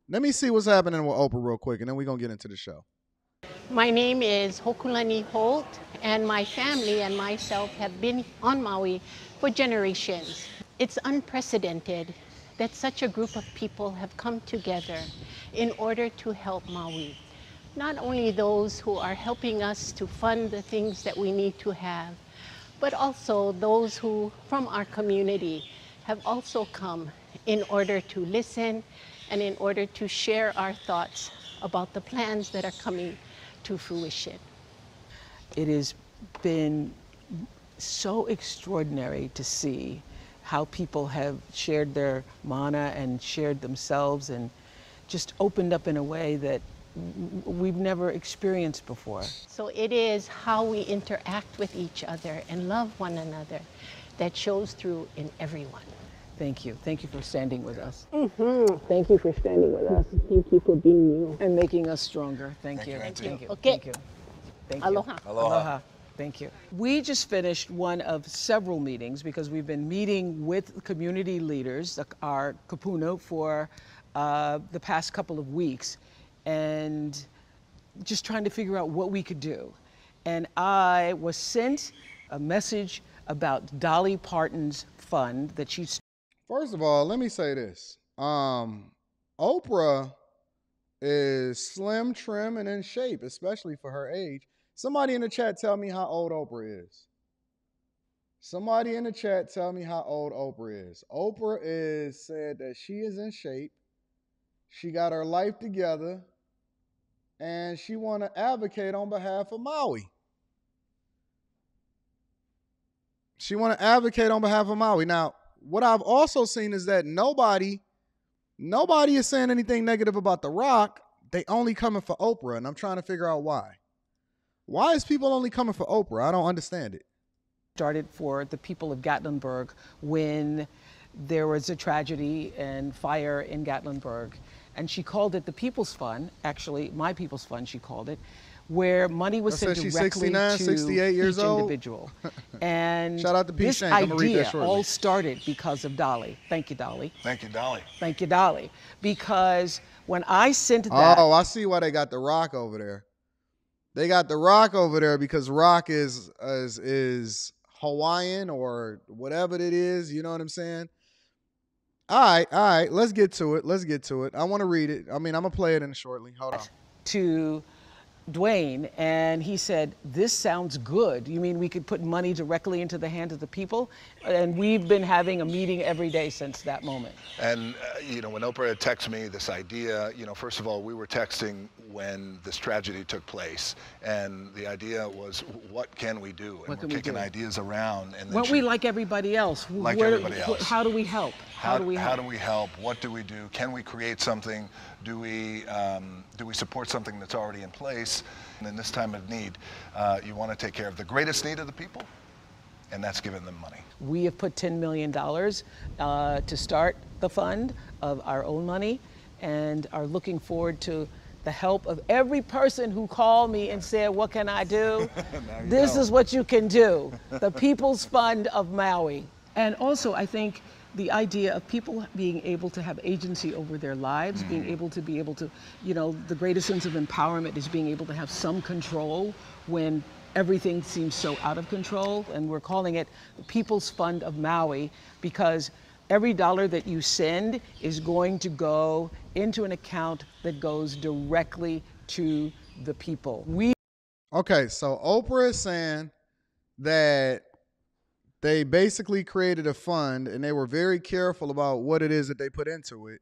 Let me see what's happening with Oprah real quick, and then we're going to get into the show. My name is Hokulani Holt, and my family and myself have been on Maui for generations. It's unprecedented that such a group of people have come together in order to help Maui. Not only those who are helping us to fund the things that we need to have, but also those who, from our community, have also come in order to listen and in order to share our thoughts about the plans that are coming to fruition. It has been so extraordinary to see how people have shared their mana and shared themselves and just opened up in a way that we've never experienced before. So it is how we interact with each other and love one another that shows through in everyone. Thank you. Thank you for standing with us. Thank you for standing with us. Thank you for being you. And making us stronger. Thank you. Thank you. Thank you. Okay. Thank you. Thank you. Aloha. Aloha. Thank you. We just finished one of several meetings because we've been meeting with community leaders, our kapuna, for the past couple of weeks, and just trying to figure out what we could do. And I was sent a message about Dolly Parton's fund that she's. First of all, let me say this. Oprah is slim, trim, and in shape, especially for her age. Somebody in the chat tell me how old Oprah is. Somebody in the chat tell me how old Oprah is. Oprah is said that she is in shape. She got her life together. And she want to advocate on behalf of Maui. She want to advocate on behalf of Maui. Now, what I've also seen is that nobody is saying anything negative about The Rock. They only coming for Oprah, and I'm trying to figure out why. Why is people only coming for Oprah? I don't understand it. Started for the people of Gatlinburg when there was a tragedy and fire in Gatlinburg. And she called it the People's Fund, actually, My People's Fund, she called it, where money was sent directly 69, to 68 years each old. individual. And shout out to P. this Shank. I'm gonna read that idea shortly. all started because of Dolly. Thank you, Dolly. Thank you, Dolly. Thank you, Dolly. Because when I sent that. Oh, I see why they got The Rock over there. They got The Rock over there because Rock is Hawaiian or whatever it is. You know what I'm saying? All right. Let's get to it. I want to read it. I mean, I'm going to play it in shortly. Hold on. To Dwayne, and he said, this sounds good. You mean we could put money directly into the hands of the people? And we've been having a meeting every day since that moment. And, when Oprah had texted me this idea, first of all, we were texting when this tragedy took place. And the idea was, what can we do? And we're kicking ideas around. And weren't we like everybody else? Like everybody else. How do we help? How do we help? What do we do? Can we create something? Do we support something that's already in place? And in this time of need, you want to take care of the greatest need of the people, and that's giving them money. We have put $10 million to start the fund of our own money, and are looking forward to the help of every person who called me and said, what can I do? This is what you can do. The People's Fund of Maui. And also, I think the idea of people being able to have agency over their lives, being able to, the greatest sense of empowerment is being able to have some control when everything seems so out of control. And we're calling it the People's Fund of Maui because every dollar that you send is going to go into an account that goes directly to the people. Okay, so Oprah is saying that they basically created a fund and they were very careful about what it is that they put into it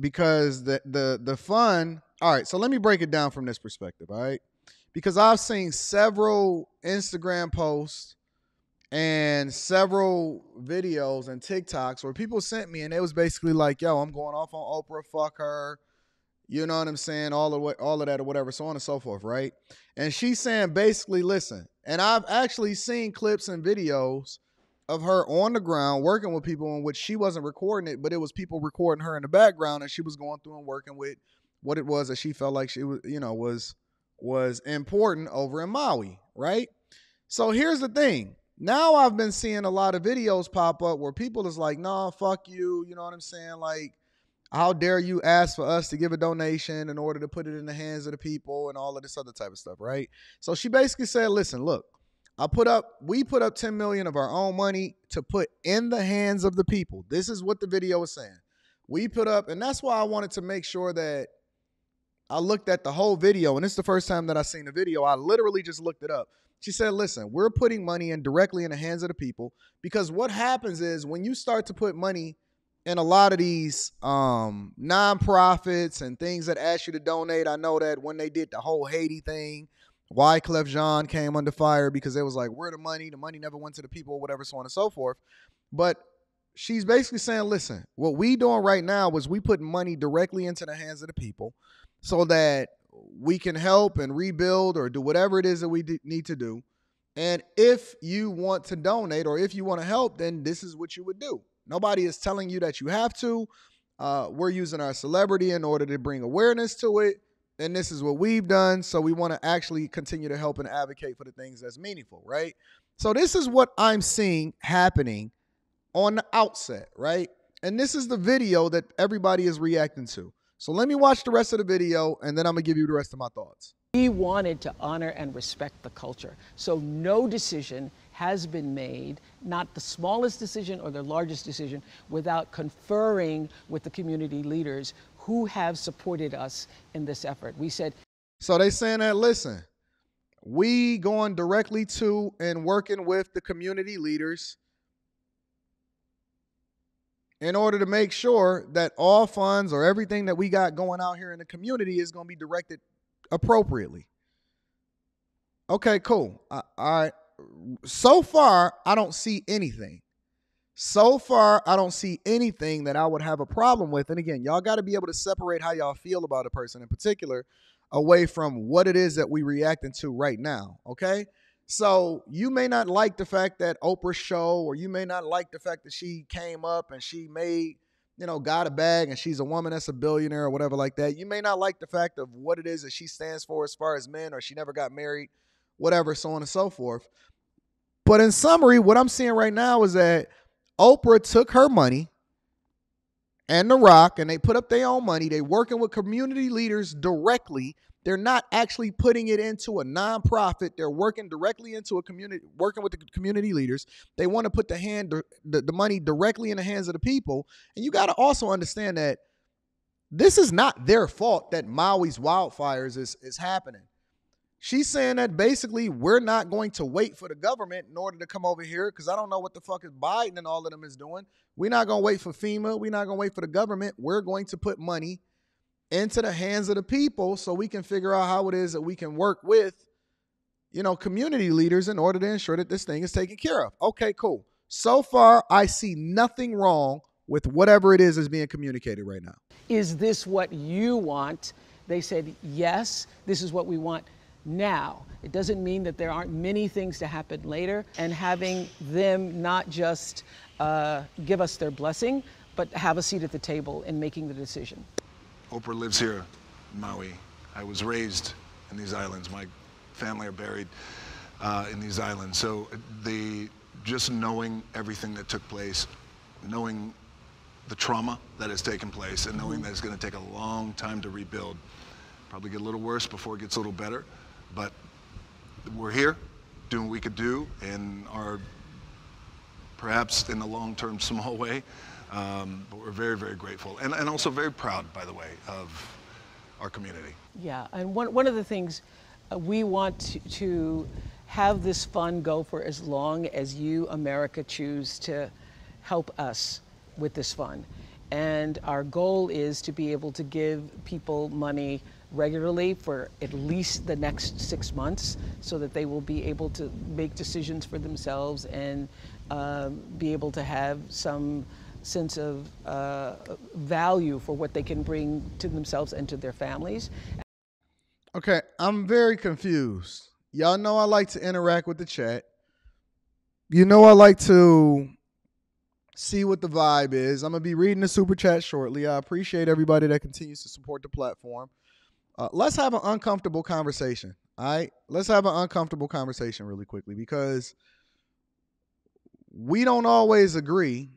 because the fund, all right, so let me break it down from this perspective, all right? Because I've seen several Instagram posts and several videos and TikToks where people sent me and it was basically like, yo, I'm going off on Oprah, fuck her. You know what I'm saying? All of that or whatever, so on and so forth, right? And she's saying basically, listen, and I've actually seen clips and videos of her on the ground working with people in which she wasn't recording it, but it was people recording her in the background and she was going through and working with what it was that she felt like she was, was important over in Maui, right? So here's the thing. Now I've been seeing a lot of videos pop up where people is like, nah, fuck you. You know what I'm saying? Like, How dare you ask for us to give a donation in order to put it in the hands of the people and all of this other type of stuff, right? So she basically said, listen, look, we put up 10 million of our own money to put in the hands of the people. This is what the video is saying. We put up, and that's why I wanted to make sure that I looked at the whole video, and it's the first time that I seen the video. I literally just looked it up. She said, listen, we're putting money in directly in the hands of the people, because what happens is when you start to put money in a lot of these nonprofits and things that ask you to donate, I know that when they did the whole Haiti thing, Wyclef Jean came under fire because it was like, where the money never went to the people, whatever, so on and so forth. But she's basically saying, listen, what we doing right now is we putting money directly into the hands of the people so that we can help and rebuild or do whatever it is that we need to do. And if you want to donate or if you want to help, then this is what you would do. Nobody is telling you that you have to. We're using our celebrity in order to bring awareness to it. And this is what we've done. So we want to actually continue to help and advocate for the things that's meaningful, right? So this is what I'm seeing happening on the outset, right? And this is the video that everybody is reacting to. So let me watch the rest of the video, and then I'm going to give you the rest of my thoughts. We wanted to honor and respect the culture. So no decision has been made, not the smallest decision or the largest decision, without conferring with the community leaders who have supported us in this effort. We said, so they saying that, listen, we going directly to and working with the community leaders in order to make sure that all funds or everything that we got going out here in the community is going to be directed appropriately. Okay, cool. All right. So far, I don't see anything. So far, I don't see anything that I would have a problem with. And again, y'all got to be able to separate how y'all feel about a person in particular away from what it is that we reacting to right now. Okay. So you may not like the fact that Oprah's show, or you may not like the fact that she came up and she made, got a bag and she's a woman that's a billionaire or whatever like that. You may not like the fact of what it is that she stands for as far as men, or she never got married, whatever, so on and so forth. But in summary, what I'm seeing right now is that Oprah took her money and The Rock, and they put up their own money. They working with community leaders directly. They're not actually putting it into a nonprofit. They're working directly into a community, working with the community leaders. They want to put the money directly in the hands of the people. And you got to also understand that this is not their fault that Maui's wildfires is happening. She's saying that basically we're not going to wait for the government in order to come over here, because I don't know what the fuck is Biden and all of them is doing. We're not going to wait for FEMA. We're not going to wait for the government. We're going to put money into the hands of the people so we can figure out how it is that we can work with, community leaders in order to ensure that this thing is taken care of. Okay, cool. So far, I see nothing wrong with whatever it is that's being communicated right now. Is this what you want? They said, yes, this is what we want now. It doesn't mean that there aren't many things to happen later, and having them not just give us their blessing, but have a seat at the table in making the decision. Oprah lives here in Maui. I was raised in these islands. My family are buried in these islands. So just knowing everything that took place, knowing the trauma that has taken place, and knowing that it's going to take a long time to rebuild, probably get a little worse before it gets a little better. But we're here doing what we could do in our, perhaps in a long-term small way. But we're very, very grateful, and also very proud, by the way, of our community. Yeah, and one of the things we want to have this fund go for as long as you, America, choose to help us with this fund. And our goal is to be able to give people money regularly for at least the next 6 months, so that they will be able to make decisions for themselves and be able to have some sense of value for what they can bring to themselves and to their families. Okay, I'm very confused. Y'all know I like to interact with the chat. You know I like to see what the vibe is. I'm going to be reading the super chat shortly. I appreciate everybody that continues to support the platform. Let's have an uncomfortable conversation, all right? Let's have an uncomfortable conversation really quickly, because we don't always agree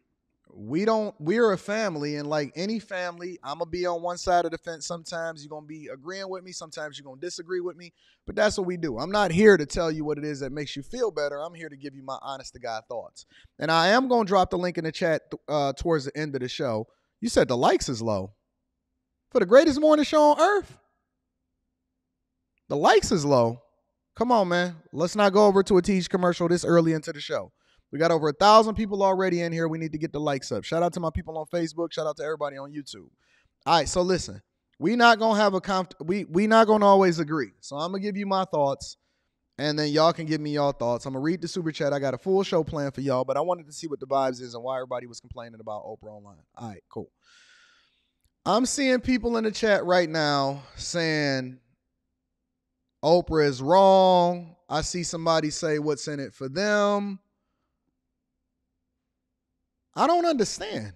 we're a family, and like any family, I'm gonna be on one side of the fence. Sometimes you're gonna be agreeing with me, sometimes you're gonna disagree with me, but that's what we do. I'm not here to tell you what it is that makes you feel better. I'm here to give you my honest to God thoughts. And I am gonna drop the link in the chat towards the end of the show. You said the likes is low for the greatest morning show on earth. The likes is low. Come on, man. Let's not go over to a Teach commercial this early into the show. We got over 1,000 people already in here. We need to get the likes up. Shout out to my people on Facebook. Shout out to everybody on YouTube. All right, so listen. We not gonna have we not gonna always agree. So I'm gonna give you my thoughts, and then y'all can give me y'all thoughts. I'm gonna read the super chat. I got a full show plan for y'all, but I wanted to see what the vibes is and why everybody was complaining about Oprah online. All right, cool. I'm seeing people in the chat right now saying Oprah is wrong. I see somebody say what's in it for them. I don't understand.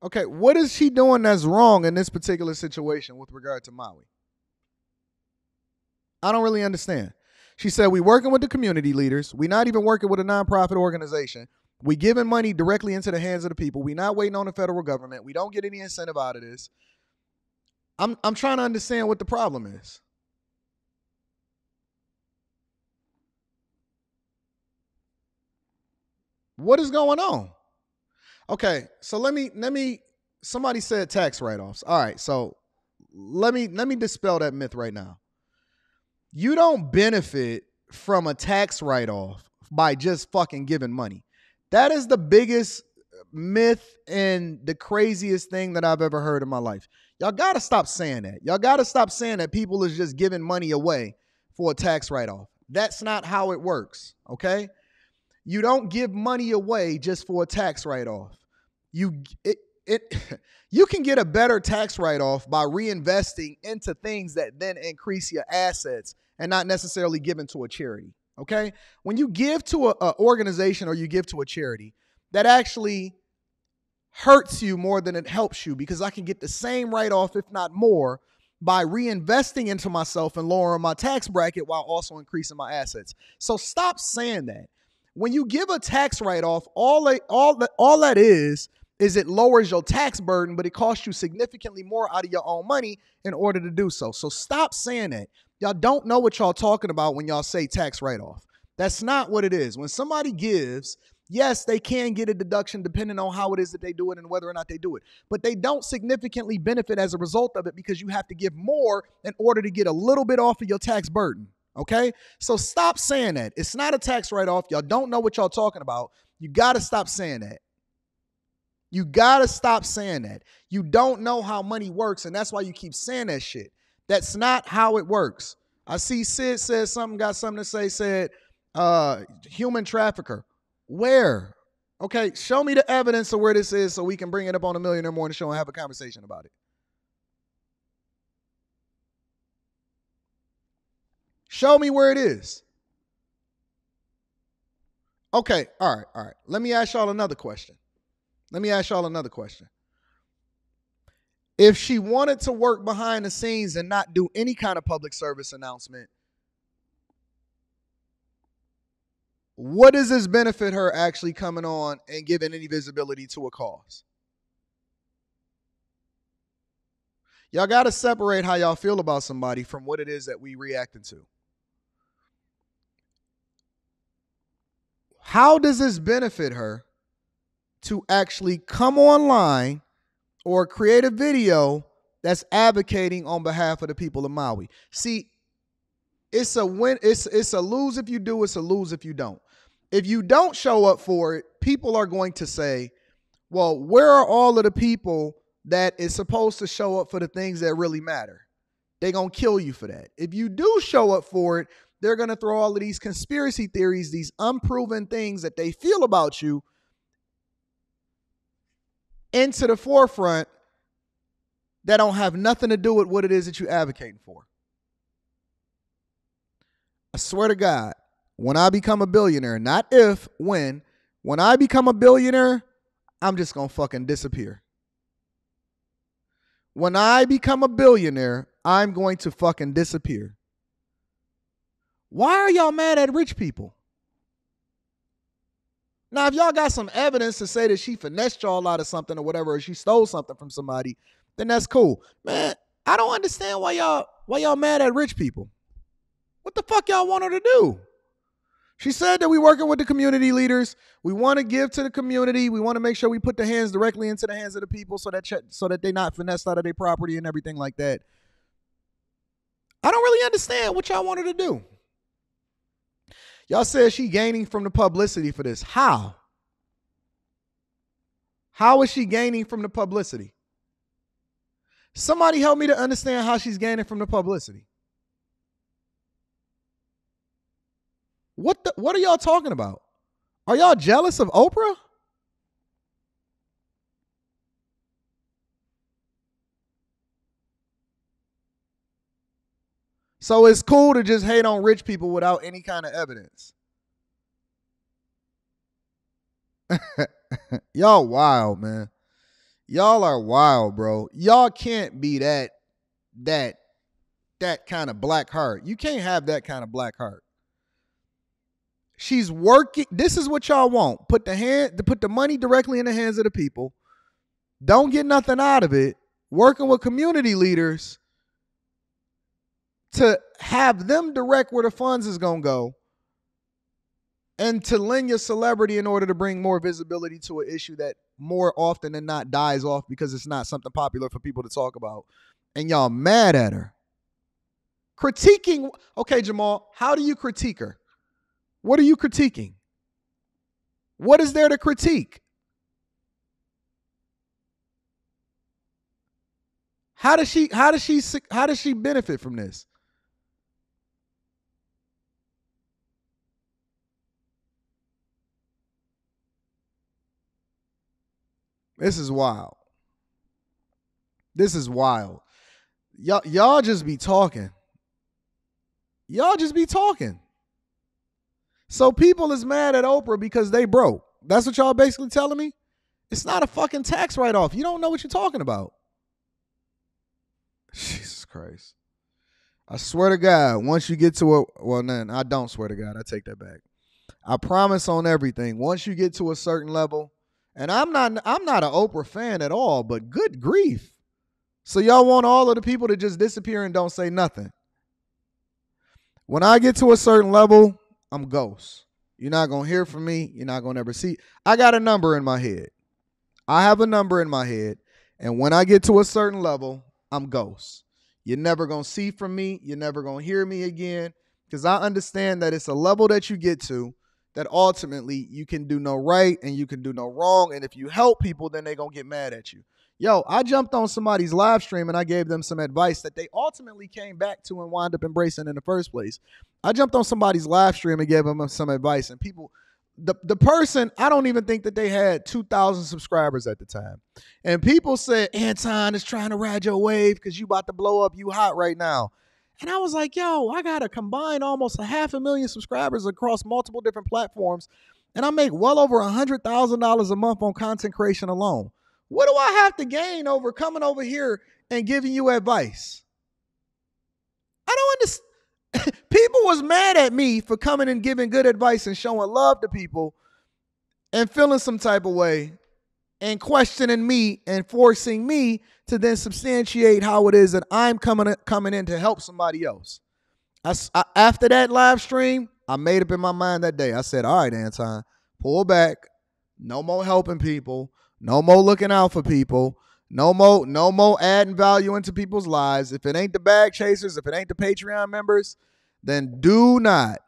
Okay, what is she doing that's wrong in this particular situation with regard to Maui? I don't really understand. She said we working with the community leaders. We not even working with a nonprofit organization. We giving money directly into the hands of the people. We not waiting on the federal government. We don't get any incentive out of this. I'm trying to understand what the problem is. What is going on? Okay, so let me somebody said tax write-offs. All right, so let me dispel that myth right now. You don't benefit from a tax write-off by just fucking giving money. That is the biggest myth and the craziest thing that I've ever heard in my life. Y'all got to stop saying that. Y'all got to stop saying that people is just giving money away for a tax write-off. That's not how it works, okay? You don't give money away just for a tax write-off. You can get a better tax write-off by reinvesting into things that then increase your assets and not necessarily giving to a charity, okay? When you give to an organization or you give to a charity, that actually hurts you more than it helps you, because I can get the same write-off, if not more, by reinvesting into myself and lowering my tax bracket while also increasing my assets. So stop saying that. When you give a tax write-off, all that is it lowers your tax burden, but it costs you significantly more out of your own money in order to do so. So stop saying that. Y'all don't know what y'all talking about when y'all say tax write-off. That's not what it is. When somebody gives, yes, they can get a deduction depending on how it is that they do it and whether or not they do it. But they don't significantly benefit as a result of it, because you have to give more in order to get a little bit off of your tax burden. Okay? So stop saying that. It's not a tax write-off. Y'all don't know what y'all talking about. You got to stop saying that. You got to stop saying that. You don't know how money works, and that's why you keep saying that shit. That's not how it works. I see Sid said something, got something to say, said human trafficker. Where? Okay, show me the evidence of where this is so we can bring it up on the Millionaire Morning Show and have a conversation about it. Show me where it is. Okay, all right. Let me ask y'all another question. If she wanted to work behind the scenes and not do any kind of public service announcement, what does this benefit her actually coming on and giving any visibility to a cause? Y'all got to separate how y'all feel about somebody from what it is that we reacting to. How does this benefit her to actually come online or create a video that's advocating on behalf of the people of Maui? See, it's a win. It's a lose if you do. It's a lose if you don't. If you don't show up for it, people are going to say, well, where are all of the people that is supposed to show up for the things that really matter? They're going to kill you for that. If you do show up for it, they're going to throw all of these conspiracy theories, these unproven things that they feel about you, into the forefront that don't have nothing to do with what it is that you're advocating for. I swear to God, when I become a billionaire, not if, when I become a billionaire, I'm just going to fucking disappear. When I become a billionaire, I'm going to fucking disappear. Why are y'all mad at rich people? Now, if y'all got some evidence to say that she finessed y'all out of something or whatever, or she stole something from somebody, then that's cool. Man, I don't understand why y'all mad at rich people. What the fuck y'all want her to do? She said that we working with the community leaders. We want to give to the community. We want to make sure we put the hands directly into the hands of the people so that they not finessed out of their property and everything like that. I don't really understand what y'all want her to do. Y'all said she gaining from the publicity for this. How? How is she gaining from the publicity? Somebody help me to understand how she's gaining from the publicity. What are y'all talking about? Are y'all jealous of Oprah? So it's cool to just hate on rich people without any kind of evidence. Y'all wild, man. Y'all are wild, bro. Y'all can't be that kind of black heart. You can't have that kind of black heart. She's working. This is what y'all want. Put the money directly in the hands of the people. Don't get nothing out of it. Working with community leaders to have them direct where the funds is going to go, and to lend your celebrity in order to bring more visibility to an issue that more often than not dies off because it's not something popular for people to talk about. And y'all mad at her. Critiquing. Okay, Jamal, how do you critique her? What are you critiquing? What is there to critique? How does she benefit from this? This is wild. This is wild. Y'all just be talking. Y'all just be talking. So people is mad at Oprah because they broke. That's what y'all basically telling me? It's not a fucking tax write-off. You don't know what you're talking about. Jesus Christ. I swear to God, once you get to I don't swear to God. I take that back. I promise on everything. Once you get to a certain level, and I'm not an Oprah fan at all, but good grief. So y'all want all of the people to just disappear and don't say nothing. When I get to a certain level, I'm ghost. You're not going to hear from me. You're not going to ever see. I got a number in my head. I have a number in my head. And when I get to a certain level, I'm ghost. You're never going to see from me. You're never going to hear me again. Because I understand that it's a level that you get to that ultimately you can do no right and you can do no wrong. And if you help people, then they're going to get mad at you. Yo, I jumped on somebody's live stream and I gave them some advice that they ultimately came back to and wound up embracing in the first place. I jumped on somebody's live stream and gave them some advice, and people, the person, I don't even think that they had 2,000 subscribers at the time. And people said, Anton is trying to ride your wave because you about to blow up, you hot right now. And I was like, yo, I got a combined almost 500,000 subscribers across multiple different platforms, and I make well over $100,000 a month on content creation alone. What do I have to gain over coming over here and giving you advice? I don't understand. People was mad at me for coming and giving good advice and showing love to people and feeling some type of way and questioning me and forcing me to then substantiate how it is that I'm coming in to help somebody else. After that live stream, I made up in my mind that day. I said, all right, Anton, pull back. No more helping people. No more looking out for people. No more adding value into people's lives. If it ain't the bag chasers, if it ain't the Patreon members, then do not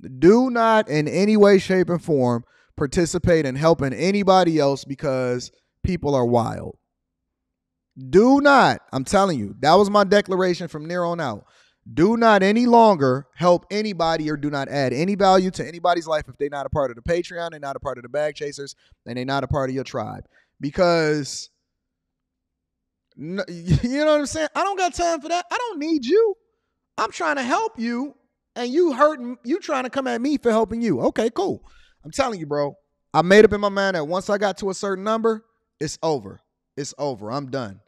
in any way, shape, and form participate in helping anybody else because people are wild. Do not, I'm telling you, that was my declaration from there on out. Do not any longer help anybody or do not add any value to anybody's life if they're not a part of the Patreon, they're not a part of the bag chasers, and they're not a part of your tribe. Because, you know what I'm saying? I don't got time for that. I don't need you. I'm trying to help you, and you trying to come at me for helping you. Okay, cool. I'm telling you, bro. I made up in my mind that once I got to a certain number, it's over. It's over. I'm done.